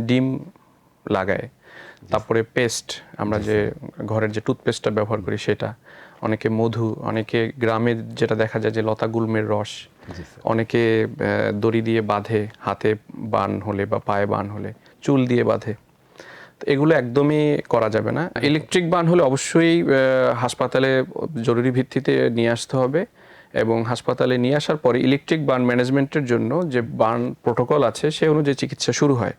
ডিম লাগায়, তারপরে পেস্ট, আমরা যে ঘরের যে টুথপেস্টটা ব্যবহার করি সেটা, অনেকে মধু, অনেকে গ্রামে যেটা দেখা যায় যে লতা গুল্মের রস, অনেকে দড়ি দিয়ে বাঁধে, হাতে বান হলে বা পায়ে বান হলে, চুল দিয়ে বাঁধে। তো এগুলো একদমই করা যাবে না। ইলেকট্রিক বান হলে অবশ্যই হাসপাতালে জরুরি ভিত্তিতে নিয়ে আসতে হবে, এবং হাসপাতালে নিয়ে আসার পরে ইলেকট্রিক বার্ন ম্যানেজমেন্টের জন্য যে বার্ন প্রোটোকল আছে সে অনুযায়ী চিকিৎসা শুরু হয়।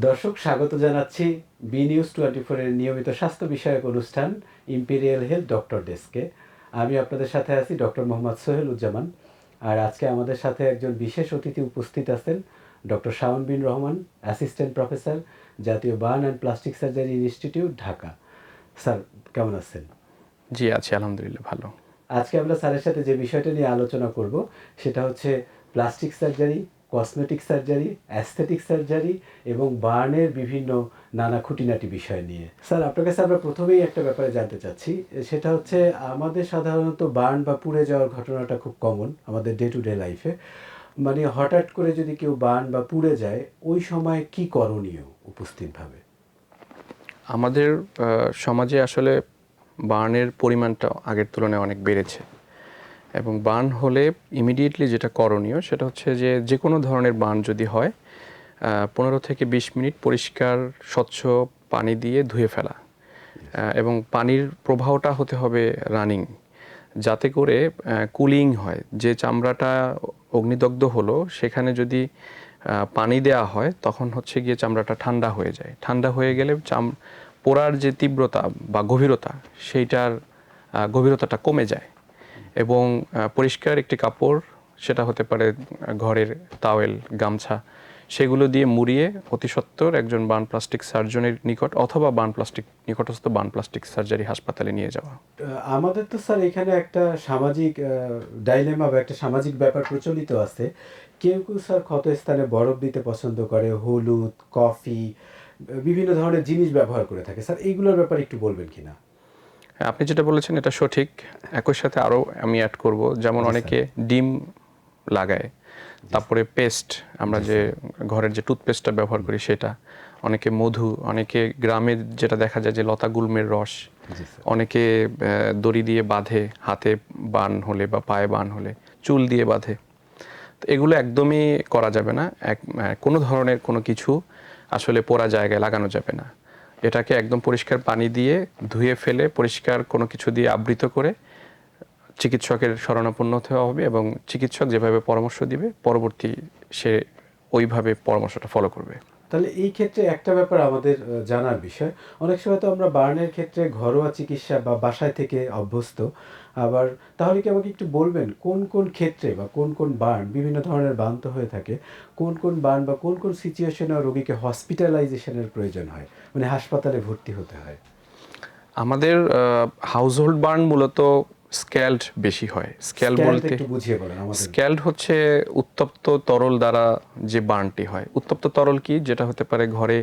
দর্শক, স্বাগত জানাচ্ছি বি নিউজ 24 এর নিয়মিত স্বাস্থ্য বিষয়ক অনুষ্ঠান ইম্পেরিয়াল হেলথ ডক্টর ডেস্কে। আমি আপনাদের সাথে আছি ডক্টর মোহাম্মদ সোহেল উজ্জামান। আর আজকে আমাদের সাথে একজন বিশেষ অতিথি উপস্থিত আছেন, ডক্টর শাওন বিন রহমান, অ্যাসিস্ট্যান্ট প্রফেসর, জাতীয় burn and plastic surgery institute, Dhaka. Sir, কেমন আছেন? জি আছি, আলহামদুলিল্লাহ ভালো। আজকে আমরা স্যারের সাথে যে বিষয়টা নিয়ে আলোচনা করব সেটা হচ্ছে plastic surgery, cosmetic surgery, aesthetic surgery এবং বার্নের বিভিন্ন নানা খুঁটিনাটি বিষয় নিয়ে। স্যার, আপনার কাছে আমরা প্রথমেই একটা ব্যাপারে জানতে চাচ্ছি, সেটা হচ্ছে আমাদের সাধারণত বার্ন বা পুড়ে যাওয়ার ঘটনাটা খুব কমন আমাদের ডে টু ডে লাইফে। মানে হঠাৎ করে যদি কেউ বার্ন বা পুড়ে যায়, ওই সময় কি করণীয় উপস্থিতভাবে? আমাদের সমাজে আসলে বার্নের পরিমাণটা আগের তুলনায় অনেক বেড়েছে, এবং বার্ন হলে ইমিডিয়েটলি যেটা করণীয় সেটা হচ্ছে যে কোনো ধরনের বার্ন যদি হয় 15 থেকে 20 মিনিট পরিষ্কার স্বচ্ছ পানি দিয়ে ধুয়ে ফেলা, এবং পানির প্রবাহটা হতে হবে রানিং, যাতে করে কুলিং হয়। যে চামড়াটা অগ্নিদগ্ধ হলো সেখানে যদি পানি দেওয়া হয় তখন হচ্ছে গিয়ে চামড়াটা ঠান্ডা হয়ে যায়। ঠান্ডা হয়ে গেলে পোড়ার যে তীব্রতা বা গভীরতা, সেইটার গভীরতাটা কমে যায়। এবং পরিষ্কার একটি কাপড়, সেটা হতে পারে ঘরের তাওয়েল, গামছা, সেগুলো দিয়ে মুড়িয়ে অতি সত্বর একজন বার্ন প্লাস্টিক সার্জনের নিকট অথবা নিকটস্থ বার্ন প্লাস্টিক সার্জারি হাসপাতালে নিয়ে যাওয়া। আমাদের তো স্যার এখানে একটা সামাজিক ডাইলেমা বা একটা সামাজিক ব্যাপার প্রচলিত আছে। কেউ কেউ স্যার ক্ষতস্থানে বরফ দিতে পছন্দ করে, হলুদ, কফি, বিভিন্ন ধরনের জিনিস ব্যবহার করে থাকে। স্যার, এইগুলোর ব্যাপারে একটু বলবেন কিনা? আপনি যেটা বলেছেন এটা সঠিক। একই সাথে আরও আমি অ্যাড করব, যেমন অনেকে ডিম লাগায়, তারপরে পেস্ট, আমরা যে ঘরের যে টুথপেস্টটা ব্যবহার করি সেটা, অনেকে মধু, অনেকে গ্রামে যেটা দেখা যায় যে লতা গুল্মের রস, অনেকে দড়ি দিয়ে বাঁধে, হাতে বান হলে বা পায়ে বান হলে, চুল দিয়ে বাঁধে। তো এগুলো একদমই করা যাবে না। কোনো ধরনের কোনো কিছু আসলে পোড়া জায়গায় লাগানো যাবে না। এটাকে একদম পরিষ্কার পানি দিয়ে ধুয়ে ফেলে পরিষ্কার কোনো কিছু দিয়ে আবৃত করে চিকিৎসকের শরণাপন্ন হতে হবে, এবং চিকিৎসক যেভাবে পরামর্শ দিবে পরবর্তী সে ওইভাবে পরামর্শটা ফলো করবে। তাহলে এই ক্ষেত্রে একটা ব্যাপার আমাদের জানার বিষয়, অনেক সময় তো আমরা বার্নের ক্ষেত্রে ঘরোয়া চিকিৎসা বা বাসায় থেকে অভ্যস্ত। আবার তাহলে কি আমাকে একটু বলবেন কোন কোন ক্ষেত্রে বা কোন কোন বার্ন, বিভিন্ন ধরনের বার্ন তো হয়ে থাকে, কোন কোন বার্ন বা কোন কোন সিচুয়েশনে রোগীকে হসপিটালাইজেশনের প্রয়োজন হয়, মানে হাসপাতালে ভর্তি হতে হয়? আমাদের হাউসহোল্ড বার্ন মূলত স্ক্যাল্ড বেশি হয়। স্ক্যাল্ড বলতে একটু বুঝিয়ে বলেন আমাদের। স্ক্যাল্ড হচ্ছে উত্তপ্ত তরল দ্বারা যে বার্নটি হয়। উত্তপ্ত তরল কি? যেটা হতে পারে ঘরে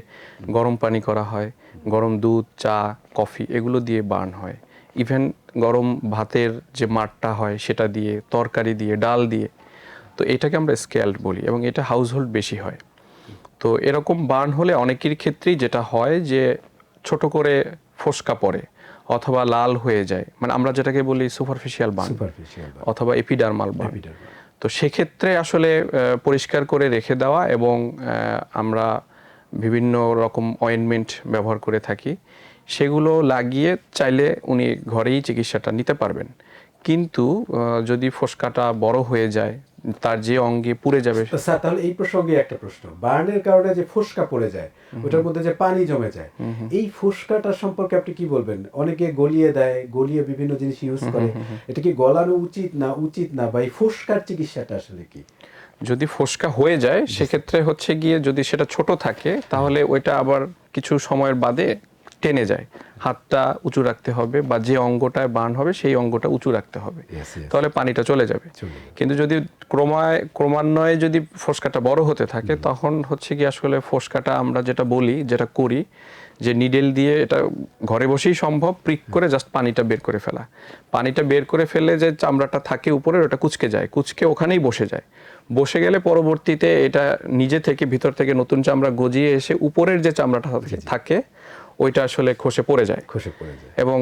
গরম পানি করা হয়, গরম দুধ, চা, কফি, এগুলো দিয়ে বার্ন হয়। ইভেন গরম ভাতের যে মাঠটা হয় সেটা দিয়ে, তরকারি দিয়ে, ডাল দিয়ে। তো এটাকে আমরা স্ক্যাল্ড বলি, এবং এটা হাউসহোল্ড বেশি হয়। তো এরকম বার্ন হলে অনেকের ক্ষেত্রেই যেটা হয় যে ছোট করে ফোস্কা পড়ে অথবা লাল হয়ে যায়, মানে আমরা যেটাকে বলি সুপারফিশিয়াল বার্ন অথবা এপিডার্মাল বার্ন। তো সেক্ষেত্রে আসলে পরিষ্কার করে রেখে দেওয়া, এবং আমরা বিভিন্ন রকম অয়েনমেন্ট ব্যবহার করে থাকি, সেগুলো লাগিয়ে চাইলে উনি ঘরেই চিকিৎসাটা নিতে পারবেন। কিন্তু যদি ফোস্কাটা বড় হয়ে যায়, তার যে অঙ্গে পুড়ে যাবে। স্যার, তাহলে এই প্রসঙ্গে একটা প্রশ্ন, বার্নের কারণে যে ফোস্কা পড়ে যায়, ওটার মধ্যে যে পানি জমে যায়, এই ফোস্কাটা সম্পর্কে আপনি কি বলবেন? অনেকে গলিয়ে দেয়, গলিয়ে বিভিন্ন জিনিস ইউজ করে, এটা কি গলানো উচিত না বা এই ফোস্কার চিকিৎসাটা আসলে কি? যদি ফোস্কা হয়ে যায় সেক্ষেত্রে হচ্ছে গিয়ে, যদি সেটা ছোট থাকে তাহলে ওইটা আবার কিছু সময়ের বাদে টেনে যায়। হাতটা উঁচু রাখতে হবে, বা যে অঙ্গটায় বার্ন হবে সেই অঙ্গটা উঁচু রাখতে হবে, তাহলে পানিটা চলে যাবে। কিন্তু যদি ক্রমান্বয়ে যদি ফোস্কাটা বড় হতে থাকে, তখন হচ্ছে কি আসলে ফোস্কাটা আমরা যেটা বলি, যেটা করি, যে নিডেল দিয়ে, এটা ঘরে বসেই সম্ভব, প্রিক করে জাস্ট পানিটা বের করে ফেলা। পানিটা বের করে ফেললে যে চামড়াটা থাকে উপরে, ওটা কুঁচকে যায়, কুঁচকে ওখানেই বসে যায়। বসে গেলে পরবর্তীতে এটা নিজে থেকে ভিতর থেকে নতুন চামড়া গজিয়ে এসে উপরের যে চামড়াটা থাকে ওইটা আসলে খসে পড়ে যায়। এবং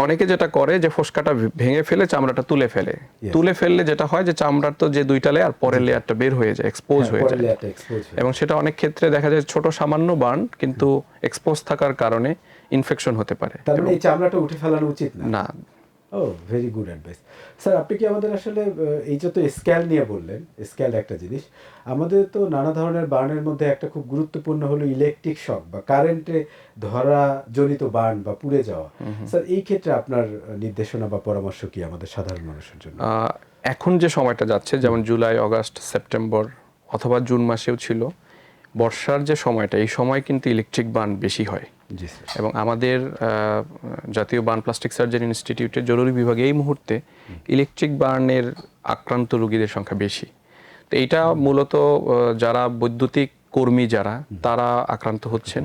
অনেকে যেটা করে যে ফোসকাটা ভেঙে ফেলে চামড়াটা তুলে ফেলে। তুলে ফেললে যেটা হয় যে চামড়ার তো যে দুইটা লেয়ার, পরের লেয়ারটা বের হয়ে যায়, এক্সপোজ হয়ে যায়। এবং সেটা অনেক ক্ষেত্রে দেখা যায় ছোট সামান্য বার্ন কিন্তু এক্সপোজ থাকার কারণে ইনফেকশন হতে পারে। তার মানে এই চামড়াটা উঠে ফেলানো উচিত না। ও ভেরি গুড অ্যাডভাইস স্যার। আপনি কি আমাদের আসলে এই যে তো স্কেল নিয়ে বললেন, স্কেল একটা জিনিস, আমাদের তো নানা ধরনের বার্নের মধ্যে একটা খুব গুরুত্বপূর্ণ হলো ইলেকট্রিক শক বা কারেন্টে ধরা জনিত বার্ন বা পুড়ে যাওয়া। স্যার এই ক্ষেত্রে আপনার নির্দেশনা বা পরামর্শ কি আমাদের সাধারণ মানুষের জন্য? এখন যে সময়টা যাচ্ছে, যেমন জুলাই, অগাস্ট, সেপ্টেম্বর অথবা জুন মাসেও ছিল, বর্ষার যে সময়টা, এই সময় কিন্তু ইলেকট্রিক বার্ন বেশি হয়। এবং আমাদের জাতীয় বার্ন প্লাস্টিক সার্জারি ইনস্টিটিউটের জরুরি বিভাগে এই মুহূর্তে ইলেকট্রিক বার্নের আক্রান্ত রোগীদের সংখ্যা বেশি। তো এইটা মূলত যারা বৈদ্যুতিক কর্মী যারা, তারা আক্রান্ত হচ্ছেন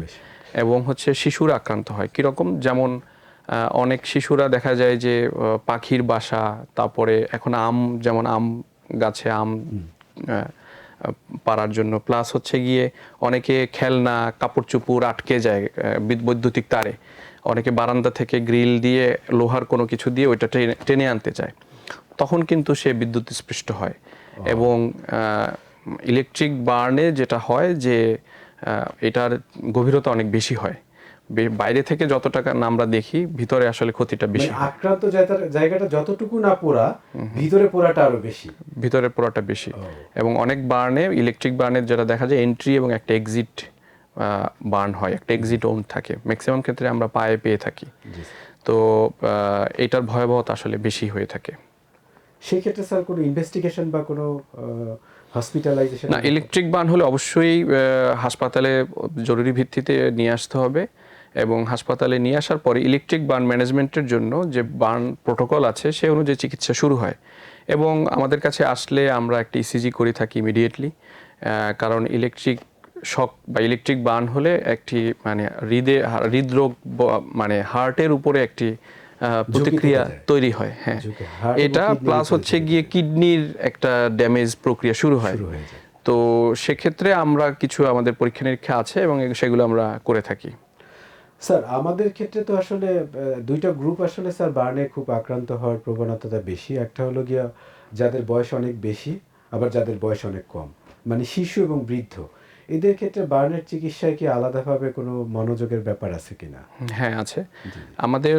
এবং হচ্ছে শিশুরা আক্রান্ত হয়। কীরকম? যেমন অনেক শিশুরা দেখা যায় যে পাখির বাসা, তারপরে এখন যেমন আম গাছে আম পারার জন্য, প্লাস হচ্ছে গিয়ে অনেকে খেলনা, কাপড় চোপড় আটকে যায় বৈদ্যুতিক তারে, অনেকে বারান্দা থেকে গ্রিল দিয়ে লোহার কোনো কিছু দিয়ে ওইটা টেনে আনতে চায়, তখন কিন্তু সে বিদ্যুৎ স্পৃষ্ট হয়। এবং ইলেকট্রিক বার্নে যেটা হয় যে এটার গভীরতা অনেক বেশি হয়। বাইরে থেকে যতটা আমরা দেখি, ভিতরে আসলে ক্ষতিটা বেশি। আক্রান্ত জায়গাটা যতটুকু না পোড়া, ভিতরে পোড়াটা আরো বেশি। ভিতরে পোড়াটা বেশি। এবং অনেক বার্নে, ইলেকট্রিক বার্নের যেটা দেখা যায়, এন্ট্রি এবং একটা এক্সিট বার্ন হয়, একটা এক্সিট ওন থাকে। ম্যাক্সিমাম ক্ষেত্রে আমরা পায়ে পেয়ে থাকি। তো এটার ভয়াবহতা আসলে বেশি হয়ে থাকে। সেই ক্ষেত্রে স্যার কোনো ইনভেস্টিগেশন বা কোনো হসপিটালাইজেশন? না, ইলেকট্রিক বার্ন হলে অবশ্যই হাসপাতালে জরুরি ভিত্তিতে নিয়ে আসতে হবে। এবং হাসপাতালে নিয়ে আসার পরে ইলেকট্রিক বার্ন ম্যানেজমেন্টের জন্য যে বার্ন প্রোটোকল আছে, সে অনুযায়ী চিকিৎসা শুরু হয়। এবং আমাদের কাছে আসলে আমরা একটা ইসিজি করে থাকি ইমিডিয়েটলি। কারণ ইলেকট্রিক শক বা ইলেকট্রিক বার্ন হলে একটি মানে হৃদরোগ মানে হার্টের উপরে একটি প্রতিক্রিয়া তৈরি হয়। হ্যাঁ, এটা প্লাস হচ্ছে গিয়ে কিডনির একটা ড্যামেজ প্রক্রিয়া শুরু হয়। তো সেক্ষেত্রে আমরা কিছু আমাদের পরীক্ষা নিরীক্ষা আছে এবং সেগুলো আমরা করে থাকি। স্যার আমাদের ক্ষেত্রে তো আসলে দুইটা গ্রুপ আসলে স্যার বার্নে খুব আক্রান্ত হওয়ার প্রবণতাটা বেশি। একটা হলো গিয়া যাদের বয়স অনেক বেশি, আবার যাদের বয়স অনেক কম, মানে শিশু এবং বৃদ্ধ। এদের ক্ষেত্রে বার্নের চিকিৎসায় কি আলাদাভাবে কোনো মনোযোগের ব্যাপার আছে কিনা? হ্যাঁ, আছে। আমাদের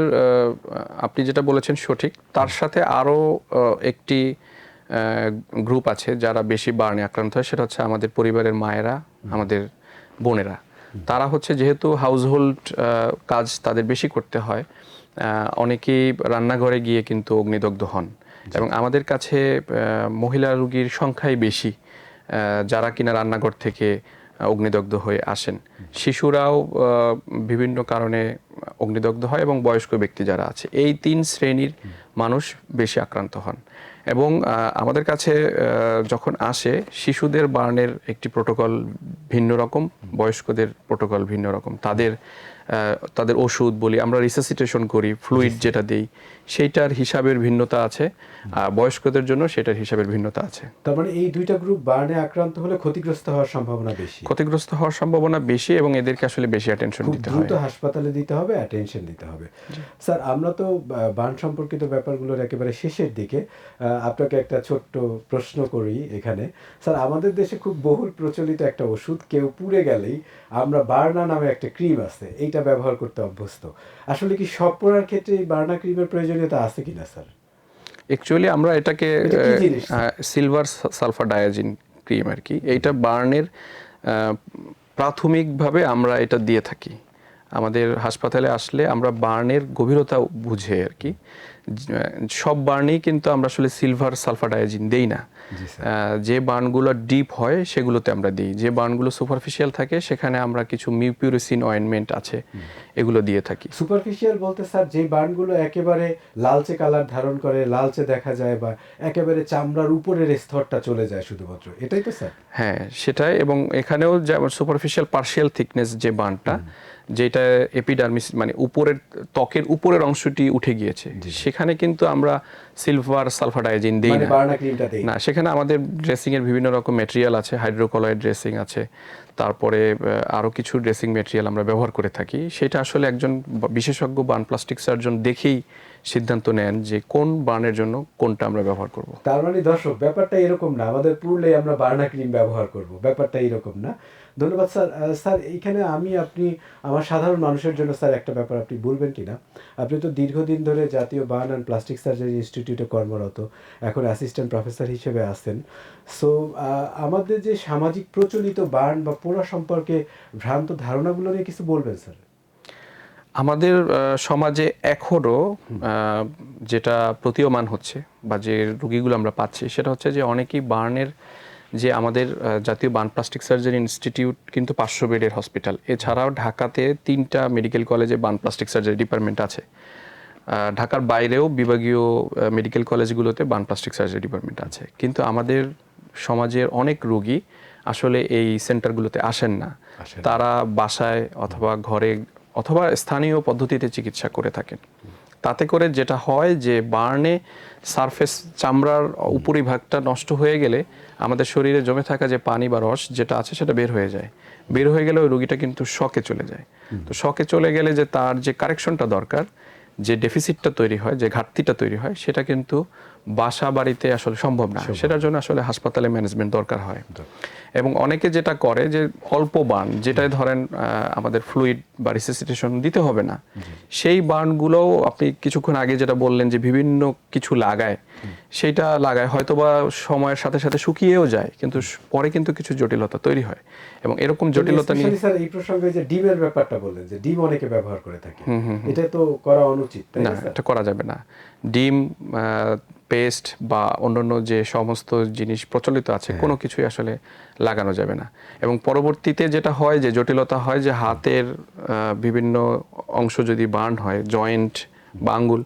আপনি যেটা বলেছেন সঠিক, তার সাথে আরও একটি গ্রুপ আছে যারা বেশি বার্নে আক্রান্ত হয়, সেটা হচ্ছে আমাদের পরিবারের মায়েরা, আমাদের বোনেরা। তারা হচ্ছে যেহেতু হাউসহোল্ড কাজ তাদের বেশি করতে হয়, অনেকেই রান্নাঘরে গিয়ে কিন্তু অগ্নিদগ্ধ হন। এবং আমাদের কাছে মহিলা রোগীর সংখ্যাই বেশি যারা কিনা রান্নাঘর থেকে অগ্নিদগ্ধ হয়ে আসেন। শিশুরাও বিভিন্ন কারণে অগ্নিদগ্ধ হয় এবং বয়স্ক ব্যক্তি যারা আছে, এই 3 শ্রেণীর মানুষ বেশি আক্রান্ত হন। এবং আমাদের কাছে যখন আসে, শিশুদের বার্নের একটি প্রোটোকল ভিন্ন রকম, বয়স্কদের প্রোটোকল ভিন্ন রকম। তাদের ওষুধ বলি আমরা, রিসাসিটেশন করি, ফ্লুইড যেটা দিই, সেইটার হিসাবের ভিন্নতা আছে। বয়স্কদের জন্য সেটার হিসাবের ভিন্নতা আছে। তার মানে এই দুইটা গ্রুপ বার্নে আক্রান্ত হলে ক্ষতিগ্রস্ত হওয়ার সম্ভাবনা বেশি। ক্ষতিগ্রস্ত হওয়ার সম্ভাবনা বেশি এবং এদেরকে আসলে বেশি অ্যাটেনশন দিতে হয়। দ্রুত হাসপাতালে দিতে হবে, অ্যাটেনশন দিতে হবে। স্যার আমরা তো বার্ন সম্পর্কিত ব্যাপারগুলোর একেবারে শেষের দিকে। আপনাকে একটা ছোট্ট প্রশ্ন করি এখানে। স্যার আমাদের দেশে খুব বহুল প্রচলিত একটা ওষুধ, কেউ পুড়ে গেলেই আমরা বার্না নামে একটা ক্রিম আছে, এইটা ব্যবহার করতে অভ্যস্ত। আসলে কি সব পোড়ার ক্ষেত্রে এই বার্না ক্রিমের প্রয়োজনীয়তা আছে কিনা স্যার? অ্যাকচুয়ালি আমরা এটাকে সিলভার সালফার ডায়াজিন ক্রিম আর কি, এইটা বার্নের প্রাথমিকভাবে আমরা এটা দিয়ে থাকি। আমাদের হাসপাতালে আসলে আমরা বার্নের গভীরতা বুঝে আর কি, সব বার্নেই কিন্তু আমরা আসলে সিলভার সালফার ডায়াজিন দেই না। যে বার্নগুলো ডিপ হয় সেগুলোতে আমরা দিই, যে বার্নগুলো সুপারফিশিয়াল থাকে সেখানে আমরা কিছু মিউপিউরিসিন অয়েনমেন্ট আছে, এগুলো দিয়ে থাকি। সুপারফিশিয়াল বলতে স্যার যে বার্নগুলো একেবারে লালচে কালার ধারণ করে, লালচে দেখা যায়, বা একেবারে চামড়ার উপরের স্তরটা চলে যায় শুধুমাত্র, এটাই তো স্যার? হ্যাঁ, সেটাই। এবং এখানেও যেমন সুপারফিশিয়াল পার্শিয়াল থিকনেস যে বার্নটা, যেটা এপিডার্মিস মানে উপরের ত্বকের উপরের অংশটি উঠে গিয়েছে, সেখানে কিন্তু আমরা সিলভার সালফাডাইজিন দিই মানে না। বার্না ক্রিমটা দেই না, সেখানে আমাদের ড্রেসিং এর বিভিন্ন রকম ম্যাটেরিয়াল আছে, হাইড্রোকলয়েড ড্রেসিং আছে, তারপরে আরও কিছু ড্রেসিং ম্যাটেরিয়াল আমরা ব্যবহার করে থাকি। সেটা আসলে একজন বিশেষজ্ঞ বার্ন প্লাস্টিক সার্জন দেখেই সিদ্ধান্ত নেন যে কোন বার্নের জন্য কোনটা আমরা ব্যবহার করব। তার মানে দর্শক, ব্যাপারটা এরকম না আমাদের পুরলে আমরা বার্না ক্রিম ব্যবহার করব, ব্যাপারটা এরকম না। ধন্যবাদ স্যার। স্যার এইখানে আপনি আমার সাধারণ মানুষের জন্য স্যার একটা ব্যাপার আপনি বলবেন কি না, আপনি তো দীর্ঘদিন ধরে জাতীয় বার্ন অ্যান্ড প্লাস্টিক সার্জারি ইনস্টিটিউটে কর্মরত, এখন অ্যাসিস্ট্যান্ট প্রফেসর হিসেবে আছেন। সো আমাদের যে সামাজিক প্রচলিত বার্ন বা পোড়া সম্পর্কে ভ্রান্ত ধারণাগুলো নিয়ে কিছু বলবেন স্যার? আমাদের সমাজে এখনও যেটা প্রতীয়মান হচ্ছে বা যে রোগীগুলো আমরা পাচ্ছি সেটা হচ্ছে যে অনেকেই বার্নের, যে আমাদের জাতীয় বার্ন প্লাস্টিক সার্জারি ইনস্টিটিউট কিন্তু 500 বেডের হসপিটাল, এছাড়াও ঢাকাতে 3টা মেডিকেল কলেজে বার্ন প্লাস্টিক সার্জারি ডিপার্টমেন্ট আছে। ঢাকার বাইরেও বিভাগীয় মেডিকেল কলেজগুলোতে বার্ন প্লাস্টিক সার্জারি ডিপার্টমেন্ট আছে, কিন্তু আমাদের সমাজের অনেক রোগী আসলে এই সেন্টারগুলোতে আসেন না। তারা বাসায় অথবা ঘরে অথবা স্থানীয় পদ্ধতিতে চিকিৎসা করে থাকেন। তাতে করে যেটা হয় যে বার্নে সারফেস চামড়ার উপরিভাগটা নষ্ট হয়ে গেলে আমাদের শরীরে জমে থাকা যে পানি বা রস যেটা আছে সেটা বের হয়ে যায়। বের হয়ে গেলে ওই রোগীটা কিন্তু শকে চলে যায়। তো শকে চলে গেলে যে তার যে কারেকশনটা দরকার, যে ডেফিসিটটা তৈরি হয়, যে ঘাটতিটা তৈরি হয়, সেটা কিন্তু বাসা বাড়িতে আসলে সম্ভব না। সেটার জন্য আসলে হাসপাতালে ম্যানেজমেন্ট দরকার হয়। এবং অনেকে যেটা করে যে অল্প বার্ন, যেটাই ধরেন আমাদের ফ্লুইড বা রিসিসিটেশন দিতে হবে না, সেই বার্নগুলোও আপনি কিছুক্ষণ আগে যেটা বললেন যে বিভিন্ন কিছু লাগায়, সেইটা লাগায় হয়তোবা সময়ের সাথে সাথে শুকিয়েও যায়, কিন্তু পরে কিন্তু কিছু জটিলতা তৈরি হয়। এবং এরকম জটিলতা নিয়ে স্যার এই প্রসঙ্গে যে ডিমের ব্যাপারটা বললেন, যে ডিম অনেকে ব্যবহার করে থাকে, এটা তো করা অনুচিত, তাই না, না? এটা করা যাবে না। ডিম, পেস্ট বা অন্যান্য যে সমস্ত জিনিস প্রচলিত আছে কোনো কিছুই আসলে লাগানো যাবে না। এবং পরবর্তীতে যেটা হয় যে জটিলতা হয় যে হাতের বিভিন্ন অংশ যদি বার্ন হয়, জয়েন্ট বা আঙ্গুল,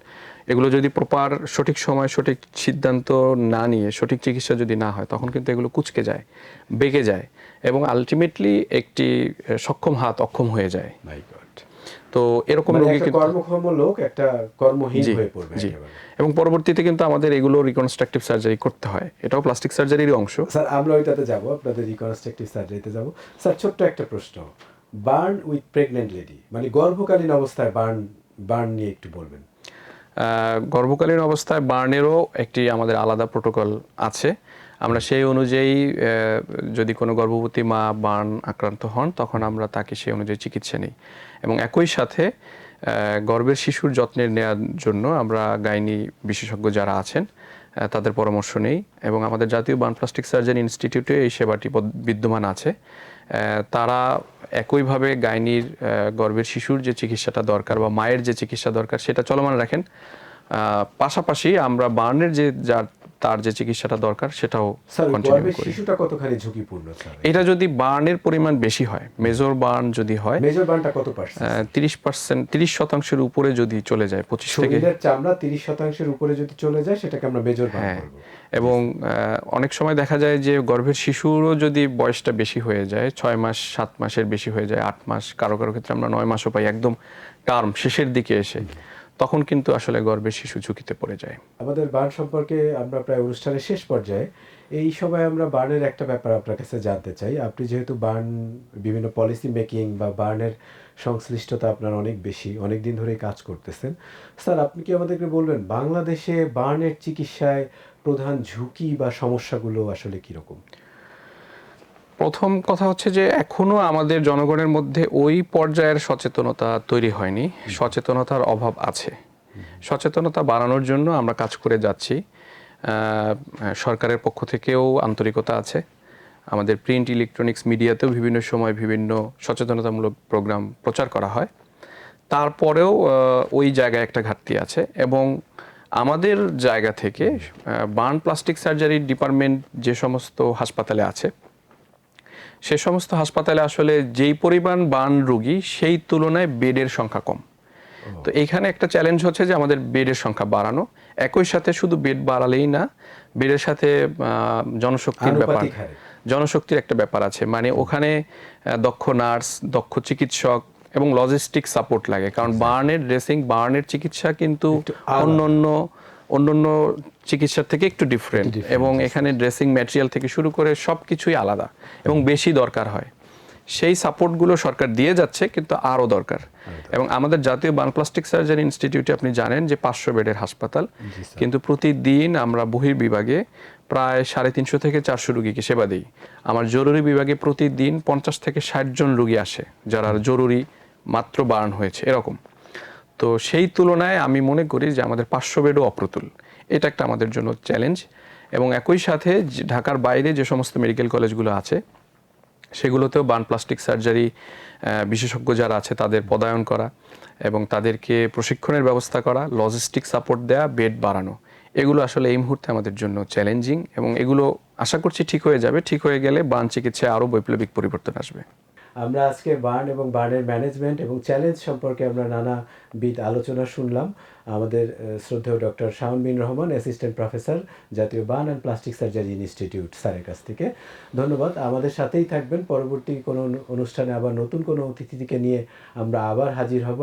এগুলো যদি প্রপার সঠিক সময় সঠিক সিদ্ধান্ত না নিয়ে সঠিক চিকিৎসা যদি না হয়, তখন কিন্তু এগুলো কুঁচকে যায়, বেঁকে যায় এবং আলটিমেটলি একটি সক্ষম হাত অক্ষম হয়ে যায়। তো এরকম রোগী কিন্তু কর্মক্ষম লোক একটা কর্মহীন হয়ে পড়বে একেবারে। এবং পরবর্তীতে কিন্তু আমাদের এগুলো রিকনস্ট্রাকটিভ সার্জারি করতে হয়, এটাও প্লাস্টিক সার্জারির অংশ। স্যার আমরা ওইটাতে যাব, আপনাদের রিকনস্ট্রাকটিভ সার্জারিতে যাব। স্যার ছোট্ট একটা প্রশ্ন, বার্ন উইথ প্রেগন্যান্ট লেডি, মানে গর্ভকালীন অবস্থায় বার্ন নিয়ে একটু বলবেন। গর্ভকালীন অবস্থায় বার্নেরও একটি আমাদের আলাদা প্রোটোকল আছে। আমরা সেই অনুযায়ী যদি কোনো গর্ভবতী মা বার্ন আক্রান্ত হন, তখন আমরা তাকে সেই অনুযায়ী চিকিৎসা নিই। এবং একই সাথে গর্ভের শিশুর যত্নের নেওয়ার জন্য আমরা গাইনি বিশেষজ্ঞ যারা আছেন তাদের পরামর্শ নেই। এবং আমাদের জাতীয় বার্ন প্লাস্টিক সার্জারি ইনস্টিটিউটে এই সেবাটি বিদ্যমান আছে। তারা একইভাবে গাইনির গর্ভের শিশুর যে চিকিৎসাটা দরকার বা মায়ের যে চিকিৎসা দরকার সেটা চলমান রাখেন। পাশাপাশি আমরা বার্নের তার যে চিকিৎসাটা দরকার সেটাও কন্টিনিউ করি। শিশুটা কতখানি ঝুঁকিপূর্ণ স্যার? এটা যদি বার্নের পরিমাণ বেশি হয়, মেজর বার্ন যদি হয়, মেজর বার্নটা কত পার্সেন্ট? 30% উপরে যদি চলে যায়, 25 থেকে শরীরের চামড়া 30% উপরে যদি চলে যায়, সেটাকে আমরা মেজর বার্ন বলবো। এবং অনেক সময় দেখা যায় যে গর্ভের শিশুরও যদি বয়সটা বেশি হয়ে যায়, 6 মাস 7 মাসের বেশি হয়ে যায়, 8 মাস, কারো কারো ক্ষেত্রে আমরা 9 মাসও পাই একদম টার্ম শেষের দিকে এসে, তখন কিন্তু আসলে গর্ভের শিশু ঝুঁকিতে পড়ে যায়। আমাদের বার্ন সম্পর্কে আমরা প্রায় অনুষ্ঠানের শেষ পর্যায়ে, এই সময় আমরা বার্নের একটা ব্যাপার আপনার কাছে জানতে চাই। আপনি যেহেতু বার্ন বিভিন্ন পলিসি মেকিং বা বার্নের সংশ্লিষ্টতা আপনার অনেক বেশি, অনেক দিন ধরেই কাজ করতেছেন, স্যার আপনি কি আমাদেরকে বলবেন বাংলাদেশে বার্নের চিকিৎসায় প্রধান ঝুঁকি বা সমস্যাগুলো আসলে কীরকম? প্রথম কথা হচ্ছে যে এখনো আমাদের জনগণের মধ্যে ওই পর্যায়ের সচেতনতা তৈরি হয়নি, সচেতনতার অভাব আছে। সচেতনতা বাড়ানোর জন্য আমরা কাজ করে যাচ্ছি। সরকারের পক্ষ থেকেও আন্তরিকতা আছে, আমাদের প্রিন্ট ইলেকট্রনিক্স মিডিয়াতেও বিভিন্ন সময় বিভিন্ন সচেতনতামূলক প্রোগ্রাম প্রচার করা হয়। তারপরেও ওই জায়গায় একটা ঘাটতি আছে। এবং আমাদের জায়গা থেকে বার্ন প্লাস্টিক সার্জারি ডিপার্টমেন্ট যে সমস্ত হাসপাতালে আছে, সে সমস্ত হাসপাতালে আসলে যেই পরিমাণ বার্ন রোগী সেই তুলনায় বেডের সংখ্যা কম। তো এইখানে একটা চ্যালেঞ্জ হচ্ছে যে আমাদের বেডের সংখ্যা বাড়ানো। একই সাথে শুধু বেড বাড়ালেই না, বেডের সাথে জনশক্তির একটা ব্যাপার আছে। মানে ওখানে দক্ষ নার্স, দক্ষ চিকিৎসক এবং লজিস্টিক সাপোর্ট লাগে, কারণ বার্নের ড্রেসিং, বার্নের চিকিৎসা কিন্তু একটু আলাদা। অন্যান্য চিকিৎসার থেকে একটু ডিফারেন্ট, এবং এখানে ড্রেসিং ম্যাটেরিয়াল থেকে শুরু করে সব কিছুই আলাদা এবং বেশি দরকার হয়। সেই সাপোর্টগুলো সরকার দিয়ে যাচ্ছে, কিন্তু আরও দরকার। এবং আমাদের জাতীয় বার্ন প্লাস্টিক সার্জারি ইনস্টিটিউটে আপনি জানেন যে 500 বেডের হাসপাতাল, কিন্তু প্রতিদিন আমরা বহির্বিভাগে প্রায় 350 থেকে 400 রুগীকে সেবা দিই। আমার জরুরি বিভাগে প্রতিদিন 50 থেকে 60 জন রুগী আসে যারা জরুরি মাত্র বার্ন হয়েছে এরকম। তো সেই তুলনায় আমি মনে করি যে আমাদের 500 বেডও অপ্রতুল। এটা একটা আমাদের জন্য চ্যালেঞ্জ। এবং একই সাথে ঢাকার বাইরে যে সমস্ত মেডিকেল কলেজগুলো আছে সেগুলোতেও বার্ন প্লাস্টিক সার্জারি বিশেষজ্ঞ যারা আছে তাদের পদায়ন করা এবং তাদেরকে প্রশিক্ষণের ব্যবস্থা করা, লজিস্টিক সাপোর্ট দেওয়া, বেড বাড়ানো, এগুলো আসলে এই মুহূর্তে আমাদের জন্য চ্যালেঞ্জিং, এবং এগুলো আশা করছি ঠিক হয়ে যাবে। ঠিক হয়ে গেলে বার্ন চিকিৎসায় আরও বৈপ্লবিক পরিবর্তন আসবে। আমরা আজকে বার্ন এবং বার্নের ম্যানেজমেন্ট এবং চ্যালেঞ্জ সম্পর্কে আমরা নানাবিধ আলোচনা শুনলাম আমাদের শ্রদ্ধেয় ডক্টর শাওন বিন রহমান, অ্যাসিস্ট্যান্ট প্রফেসর, জাতীয় burn and plastic surgery institute, স্যারের কাছ থেকে। ধন্যবাদ। আমাদের সাথেই থাকবেন। পরবর্তী কোনো অনুষ্ঠানে আবার নতুন কোনো অতিথিকে নিয়ে আমরা আবার হাজির হব।